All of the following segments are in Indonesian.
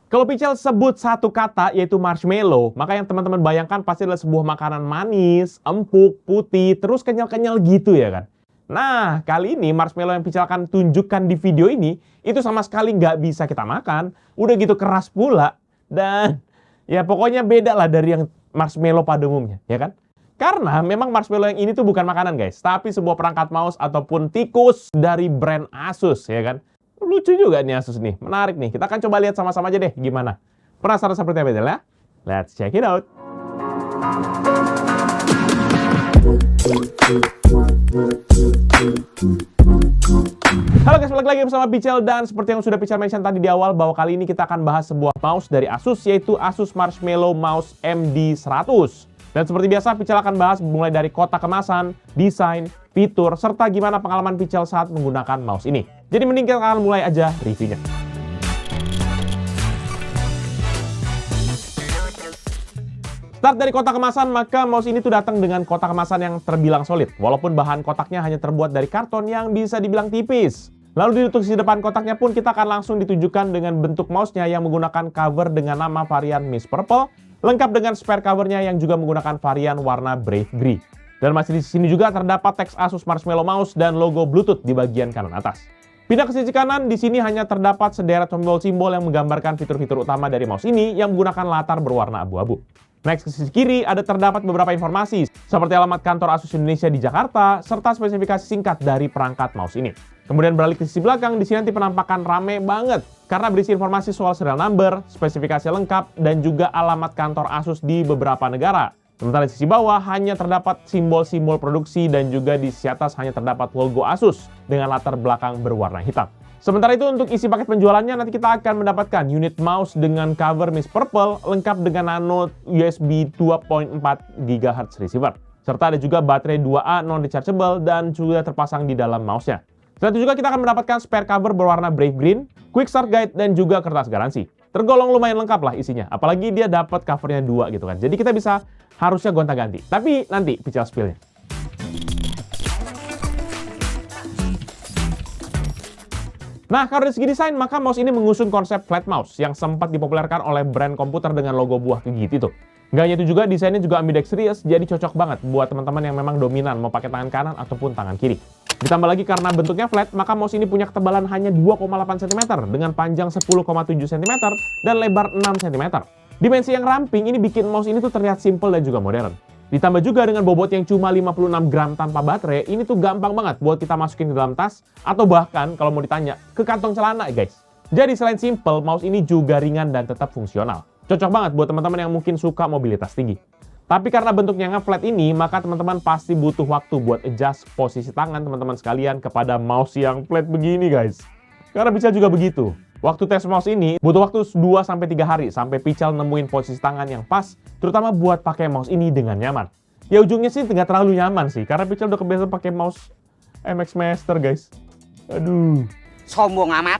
Kalau Pichel sebut satu kata yaitu marshmallow, maka yang teman-teman bayangkan pasti adalah sebuah makanan manis, empuk, putih, terus kenyal-kenyal gitu ya kan. Nah, kali ini marshmallow yang Pichel akan tunjukkan di video ini, itu sama sekali nggak bisa kita makan. Udah gitu keras pula. Dan ya pokoknya beda lah dari yang marshmallow pada umumnya, ya kan? Karena memang marshmallow yang ini tuh bukan makanan guys, tapi sebuah perangkat mouse ataupun tikus dari brand Asus, ya kan? Lucu juga nih Asus nih, menarik nih. Kita akan coba lihat sama-sama aja deh gimana. Penasaran seperti apa ya? Let's check it out. Halo guys, balik lagi bersama Pichel, dan seperti yang sudah Pichel mention tadi di awal bahwa kali ini kita akan bahas sebuah mouse dari Asus, yaitu Asus Marshmallow Mouse MD100. Dan seperti biasa Pichel akan bahas mulai dari kotak kemasan, desain, fitur, serta gimana pengalaman Pichel saat menggunakan mouse ini. Jadi mending kita akan mulai aja reviewnya. Start dari kotak kemasan, maka mouse ini tuh datang dengan kotak kemasan yang terbilang solid, walaupun bahan kotaknya hanya terbuat dari karton yang bisa dibilang tipis. Lalu di untuk sisi depan kotaknya pun kita akan langsung ditunjukkan dengan bentuk mouse-nya yang menggunakan cover dengan nama varian Miss Purple, lengkap dengan spare covernya yang juga menggunakan varian warna Brave Grey. Dan masih di sini juga terdapat teks Asus Marshmallow Mouse dan logo Bluetooth di bagian kanan atas. Pindah ke sisi kanan, di sini hanya terdapat sederet simbol-simbol yang menggambarkan fitur-fitur utama dari mouse ini yang menggunakan latar berwarna abu-abu. Next, ke sisi kiri ada terdapat beberapa informasi seperti alamat kantor Asus Indonesia di Jakarta serta spesifikasi singkat dari perangkat mouse ini. Kemudian beralih ke sisi belakang, di sini nanti penampakan rame banget karena berisi informasi soal serial number, spesifikasi lengkap, dan juga alamat kantor Asus di beberapa negara. Sementara di sisi bawah hanya terdapat simbol-simbol produksi dan juga di sisi atas hanya terdapat logo Asus dengan latar belakang berwarna hitam. Sementara itu untuk isi paket penjualannya nanti kita akan mendapatkan unit mouse dengan cover Miss Purple lengkap dengan nano USB 2.4 GHz receiver. Serta ada juga baterai 2A non-rechargeable dan juga terpasang di dalam mouse-nya. Selain itu juga kita akan mendapatkan spare cover berwarna Brave Green, quick start guide, dan juga kertas garansi. Tergolong lumayan lengkap lah isinya, apalagi dia dapat covernya 2 gitu kan. Jadi kita bisa harusnya gonta-ganti. Tapi nanti Pichel spill-nya. Nah, kalau dari segi desain, maka mouse ini mengusung konsep flat mouse yang sempat dipopulerkan oleh brand komputer dengan logo buah gigit itu. Nggak hanya itu juga, desainnya juga ambidextrous, jadi cocok banget buat teman-teman yang memang dominan mau pakai tangan kanan ataupun tangan kiri. Ditambah lagi karena bentuknya flat, maka mouse ini punya ketebalan hanya 2,8 cm dengan panjang 10,7 cm dan lebar 6 cm. Dimensi yang ramping ini bikin mouse ini tuh terlihat simple dan juga modern. Ditambah juga dengan bobot yang cuma 56 gram tanpa baterai, ini tuh gampang banget buat kita masukin ke dalam tas, atau bahkan kalau mau ditanya, ke kantong celana guys. Jadi selain simple, mouse ini juga ringan dan tetap fungsional. Cocok banget buat teman-teman yang mungkin suka mobilitas tinggi. Tapi karena bentuknya nge-flat ini, maka teman-teman pasti butuh waktu buat adjust posisi tangan teman-teman sekalian kepada mouse yang flat begini guys. Karena bisa juga begitu. Waktu tes mouse ini butuh waktu 2-3 hari sampai Pichel nemuin posisi tangan yang pas, terutama buat pakai mouse ini dengan nyaman. Ya ujungnya sih nggak terlalu nyaman sih, karena Pichel udah kebiasaan pakai mouse MX Master guys. Aduh. Sombong amat.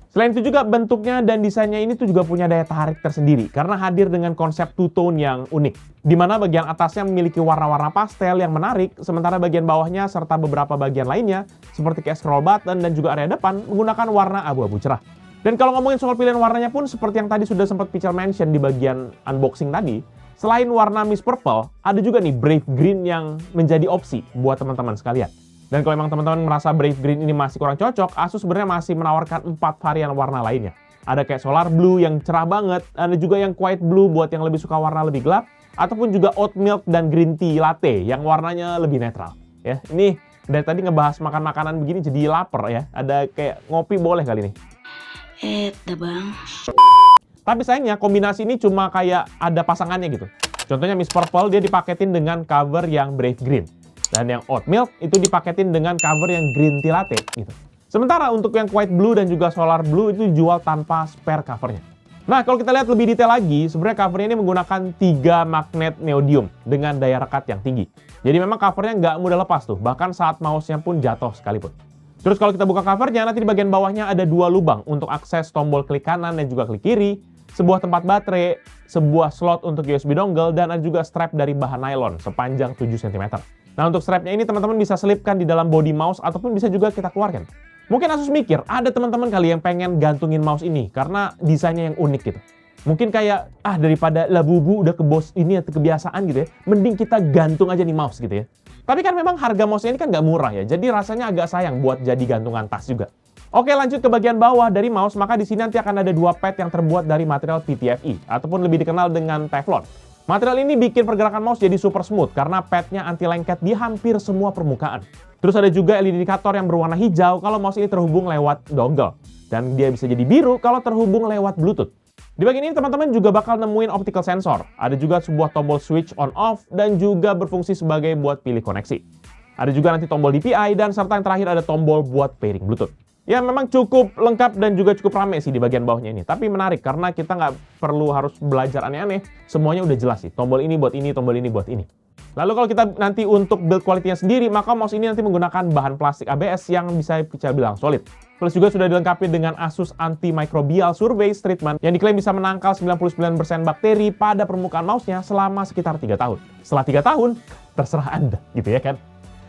Selain itu juga bentuknya dan desainnya ini tuh juga punya daya tarik tersendiri karena hadir dengan konsep two-tone yang unik. Di mana bagian atasnya memiliki warna-warna pastel yang menarik, sementara bagian bawahnya serta beberapa bagian lainnya seperti kayak scroll button dan juga area depan menggunakan warna abu-abu cerah. Dan kalau ngomongin soal pilihan warnanya pun seperti yang tadi sudah sempat Pichel mention di bagian unboxing tadi, selain warna Miss Purple, ada juga nih Brave Green yang menjadi opsi buat teman-teman sekalian. Dan kalau memang teman-teman merasa Brave Green ini masih kurang cocok, Asus sebenarnya masih menawarkan 4 varian warna lainnya. Ada kayak Solar Blue yang cerah banget, ada juga yang Quiet Blue buat yang lebih suka warna lebih gelap, ataupun juga Oat Milk dan Green Tea Latte yang warnanya lebih netral. Ya, ini dari tadi ngebahas makan makanan begini jadi lapar ya. Ada kayak ngopi boleh kali ini. Bang. Tapi sayangnya kombinasi ini cuma kayak ada pasangannya gitu. Contohnya Miss Purple dia dipaketin dengan cover yang Brave Green. Dan yang Oat Milk itu dipaketin dengan cover yang Green Tea Latte gitu. Sementara untuk yang Quiet Blue dan juga Solar Blue itu dijual tanpa spare covernya. Nah, kalau kita lihat lebih detail lagi, sebenarnya covernya ini menggunakan 3 magnet neodymium dengan daya rekat yang tinggi. Jadi memang covernya nggak mudah lepas tuh, bahkan saat mouse-nya pun jatuh sekalipun. Terus kalau kita buka covernya, nanti di bagian bawahnya ada 2 lubang untuk akses tombol klik kanan dan juga klik kiri, sebuah tempat baterai, sebuah slot untuk USB dongle, dan ada juga strap dari bahan nylon sepanjang 7 cm. Nah, untuk strapnya ini teman-teman bisa selipkan di dalam body mouse ataupun bisa juga kita keluarkan. Mungkin Asus mikir, ada teman-teman kali yang pengen gantungin mouse ini karena desainnya yang unik gitu. Mungkin kayak, daripada labubu udah kebiasaan gitu ya, mending kita gantung aja nih mouse gitu ya. Tapi kan memang harga mouse ini kan nggak murah ya, jadi rasanya agak sayang buat jadi gantungan tas juga. Oke, lanjut ke bagian bawah dari mouse, maka di sini nanti akan ada dua pad yang terbuat dari material PTFE, ataupun lebih dikenal dengan Teflon. Material ini bikin pergerakan mouse jadi super smooth karena padnya anti lengket di hampir semua permukaan. Terus ada juga LED indikator yang berwarna hijau kalau mouse ini terhubung lewat dongle. Dan dia bisa jadi biru kalau terhubung lewat Bluetooth. Di bagian ini teman-teman juga bakal nemuin optical sensor. Ada juga sebuah tombol switch on off dan juga berfungsi sebagai buat pilih koneksi. Ada juga nanti tombol DPI dan serta yang terakhir ada tombol buat pairing Bluetooth. Ya memang cukup lengkap dan juga cukup rame sih di bagian bawahnya ini. Tapi menarik karena kita nggak perlu harus belajar aneh-aneh. Semuanya udah jelas sih. Tombol ini buat ini, tombol ini buat ini. Lalu kalau kita nanti untuk build quality-nya sendiri, maka mouse ini nanti menggunakan bahan plastik ABS yang bisa kita bilang solid. Plus juga sudah dilengkapi dengan Asus Antimicrobial Surface Treatment yang diklaim bisa menangkal 99% bakteri pada permukaan mouse-nya selama sekitar 3 tahun. Setelah 3 tahun, terserah Anda gitu ya kan.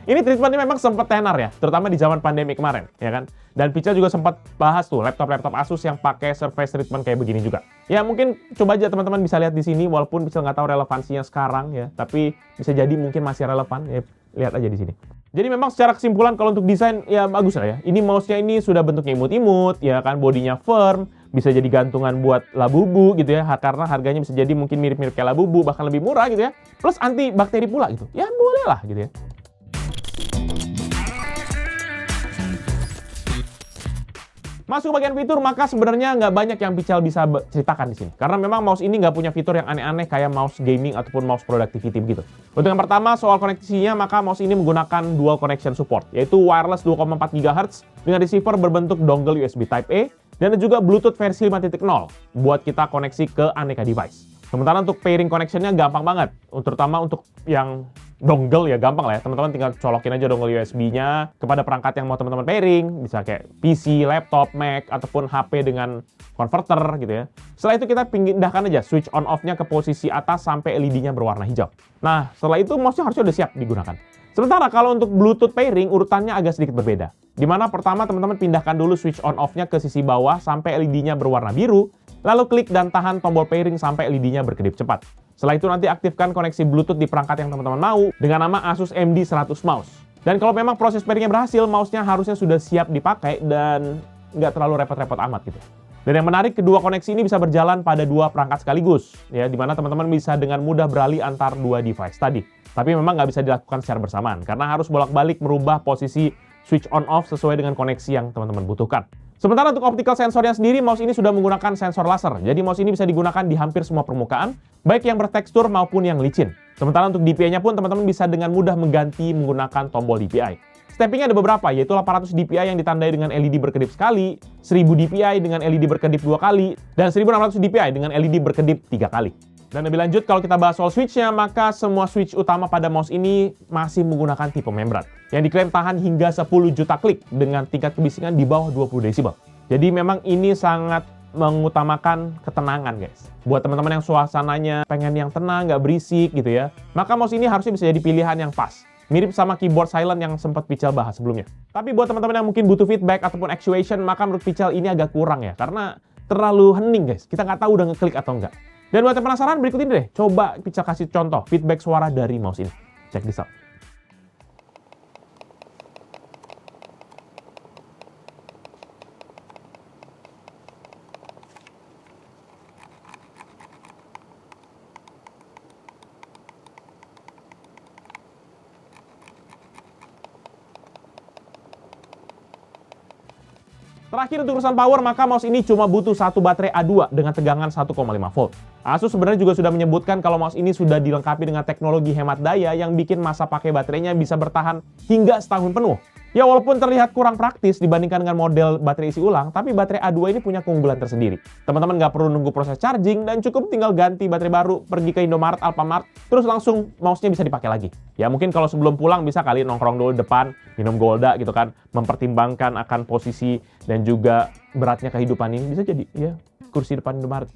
Ini treatmentnya memang sempat tenar ya, terutama di zaman pandemi kemarin, ya kan? Dan Picha juga sempat bahas tuh laptop-laptop Asus yang pakai surface treatment kayak begini juga. Ya mungkin coba aja teman-teman bisa lihat di sini, walaupun Picha nggak tahu relevansinya sekarang ya, tapi bisa jadi mungkin masih relevan, ya lihat aja di sini. Jadi memang secara kesimpulan kalau untuk desain ya bagus lah ya. Ini mouse-nya ini sudah bentuknya imut-imut, ya kan, bodinya firm, bisa jadi gantungan buat Labubu gitu ya, karena harganya bisa jadi mungkin mirip-mirip kayak Labubu, bahkan lebih murah gitu ya. Plus anti bakteri pula gitu. Ya boleh lah gitu ya. Masuk ke bagian fitur, maka sebenarnya nggak banyak yang Pichal bisa ceritakan di sini. Karena memang mouse ini nggak punya fitur yang aneh-aneh kayak mouse gaming ataupun mouse productivity begitu. Untuk yang pertama, soal koneksinya, maka mouse ini menggunakan dual connection support, yaitu wireless 2,4 GHz dengan receiver berbentuk dongle USB Type-A, dan juga Bluetooth versi 5.0 buat kita koneksi ke aneka device. Sementara untuk pairing connection-nya gampang banget, terutama untuk yang dongle ya gampang lah ya, teman-teman tinggal colokin aja dongle USB-nya kepada perangkat yang mau teman-teman pairing, bisa kayak PC, laptop, Mac, ataupun HP dengan converter gitu ya. Setelah itu kita pindahkan aja switch on off-nya ke posisi atas sampai LED-nya berwarna hijau. Nah, setelah itu mouse-nya harusnya udah siap digunakan. Sementara kalau untuk Bluetooth pairing, urutannya agak sedikit berbeda. Dimana pertama teman-teman pindahkan dulu switch on off-nya ke sisi bawah sampai LED-nya berwarna biru, lalu klik dan tahan tombol pairing sampai LED-nya berkedip cepat. Setelah itu nanti aktifkan koneksi Bluetooth di perangkat yang teman-teman mau dengan nama Asus MD100 Mouse. Dan kalau memang proses pairingnya berhasil, mouse-nya harusnya sudah siap dipakai dan nggak terlalu repot-repot amat gitu. Dan yang menarik, kedua koneksi ini bisa berjalan pada dua perangkat sekaligus, ya, di mana teman-teman bisa dengan mudah beralih antar dua device tadi. Tapi memang nggak bisa dilakukan secara bersamaan, karena harus bolak-balik merubah posisi switch on off sesuai dengan koneksi yang teman-teman butuhkan. Sementara untuk optical sensornya sendiri, mouse ini sudah menggunakan sensor laser. Jadi mouse ini bisa digunakan di hampir semua permukaan, baik yang bertekstur maupun yang licin. Sementara untuk DPI-nya pun teman-teman bisa dengan mudah mengganti menggunakan tombol DPI. Steppingnya ada beberapa, yaitu 800 DPI yang ditandai dengan LED berkedip sekali, 1000 DPI dengan LED berkedip 2 kali, dan 1600 DPI dengan LED berkedip 3 kali. Dan lebih lanjut, kalau kita bahas soal switch-nya, maka semua switch utama pada mouse ini masih menggunakan tipe membran, yang diklaim tahan hingga 10 juta klik dengan tingkat kebisingan di bawah 20 desibel. Jadi memang ini sangat mengutamakan ketenangan guys. Buat teman-teman yang suasananya pengen yang tenang, nggak berisik gitu ya, maka mouse ini harusnya bisa jadi pilihan yang pas. Mirip sama keyboard silent yang sempat Pichal bahas sebelumnya. Tapi buat teman-teman yang mungkin butuh feedback ataupun actuation, maka menurut Pichal ini agak kurang ya, karena terlalu hening guys. Kita nggak tahu udah ngeklik atau enggak. Dan buat yang penasaran, berikut ini deh, coba Pichal kasih contoh feedback suara dari mouse ini. Check this out. Terakhir untuk urusan power, maka mouse ini cuma butuh satu baterai A2 dengan tegangan 1,5 volt. Asus sebenarnya juga sudah menyebutkan kalau mouse ini sudah dilengkapi dengan teknologi hemat daya yang bikin masa pakai baterainya bisa bertahan hingga setahun penuh. Ya walaupun terlihat kurang praktis dibandingkan dengan model baterai isi ulang, tapi baterai A2 ini punya keunggulan tersendiri. Teman-teman nggak perlu nunggu proses charging dan cukup tinggal ganti baterai baru, pergi ke Indomaret, Alfamart, terus langsung mouse-nya bisa dipakai lagi. Ya mungkin kalau sebelum pulang bisa kali nongkrong dulu depan, minum Golda gitu kan, mempertimbangkan akan posisi dan juga beratnya kehidupan ini, bisa jadi ya kursi depan Indomaret.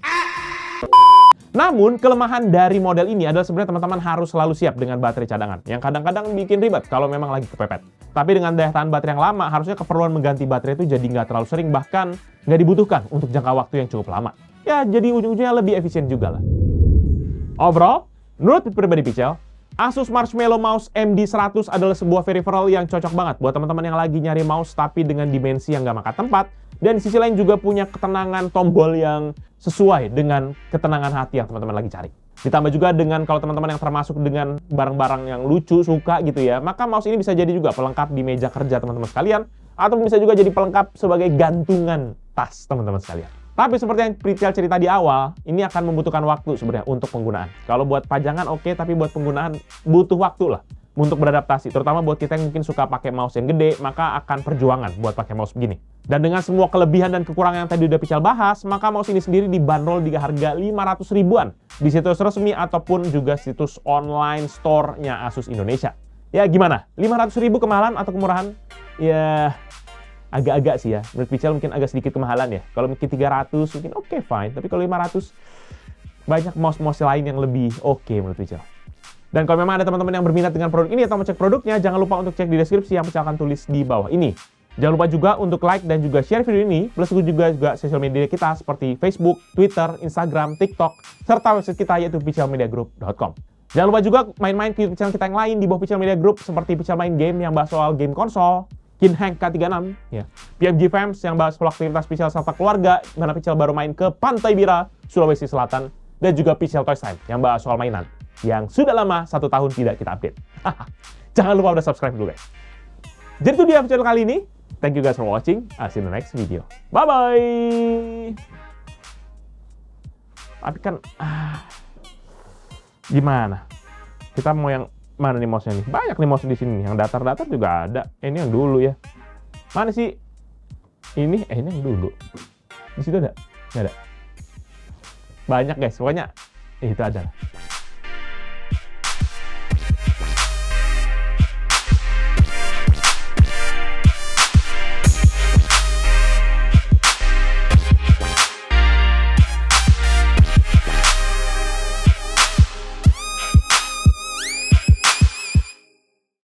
Namun, kelemahan dari model ini adalah sebenarnya teman-teman harus selalu siap dengan baterai cadangan, yang kadang-kadang bikin ribet kalau memang lagi kepepet. Tapi dengan daya tahan baterai yang lama, harusnya keperluan mengganti baterai itu jadi nggak terlalu sering, bahkan nggak dibutuhkan untuk jangka waktu yang cukup lama. Ya, jadi ujung-ujungnya lebih efisien juga lah. Overall, menurut pribadi Pichel, Asus Marshmallow Mouse MD100 adalah sebuah peripheral yang cocok banget buat teman-teman yang lagi nyari mouse tapi dengan dimensi yang nggak makan tempat, dan di sisi lain juga punya ketenangan tombol yang sesuai dengan ketenangan hati yang teman-teman lagi cari. Ditambah juga dengan kalau teman-teman yang termasuk dengan barang-barang yang lucu, suka gitu ya, maka mouse ini bisa jadi juga pelengkap di meja kerja teman-teman sekalian, atau bisa juga jadi pelengkap sebagai gantungan tas teman-teman sekalian. Tapi seperti yang Pichel cerita di awal, ini akan membutuhkan waktu sebenarnya untuk penggunaan. Kalau buat pajangan oke, tapi buat penggunaan butuh waktu lah untuk beradaptasi. Terutama buat kita yang mungkin suka pakai mouse yang gede, maka akan perjuangan buat pakai mouse begini. Dan dengan semua kelebihan dan kekurangan yang tadi udah Pichel bahas, maka mouse ini sendiri dibanderol di harga 500 ribuan di situs resmi ataupun juga situs online store-nya Asus Indonesia. Ya gimana? 500 ribu kemahalan atau kemurahan? Ya agak-agak sih ya. Menurut Pichel mungkin agak sedikit kemahalan ya. Kalau mungkin 300 mungkin oke, fine. Tapi kalau 500 banyak mouse-mouse lain yang lebih oke menurut Pichel. Dan kalau memang ada teman-teman yang berminat dengan produk ini atau mau cek produknya, jangan lupa untuk cek di deskripsi yang Pichel akan tulis di bawah ini. Jangan lupa juga untuk like dan juga share video ini, plus juga sosial media kita seperti Facebook, Twitter, Instagram, TikTok, serta website kita yaitu pichelmediagroup.com. Jangan lupa juga main-main ke channel kita yang lain di bawah Pichel Media Group seperti Pichel Main Game yang bahas soal game konsol, Kinhank K36, ya. PMG Fams yang bahas soal aktivitas Pichel serta keluarga, mana Pichel baru main ke Pantai Bira, Sulawesi Selatan, dan juga Pichel Toys Time yang bahas soal mainan yang sudah lama 1 tahun tidak kita update. Jangan lupa udah subscribe dulu guys. Jadi itu dia channel kali ini. Thank you guys for watching. I'll see you in the next video. Bye-bye! Tapi kan, gimana? Kita mau yang mana nih mouse-nya nih? Banyak nih mouse di sini nih. Yang datar-datar juga ada. Ini yang dulu ya. Mana sih? Ini yang dulu. Di situ ada? Nggak ada. Banyak guys. Pokoknya itu ada.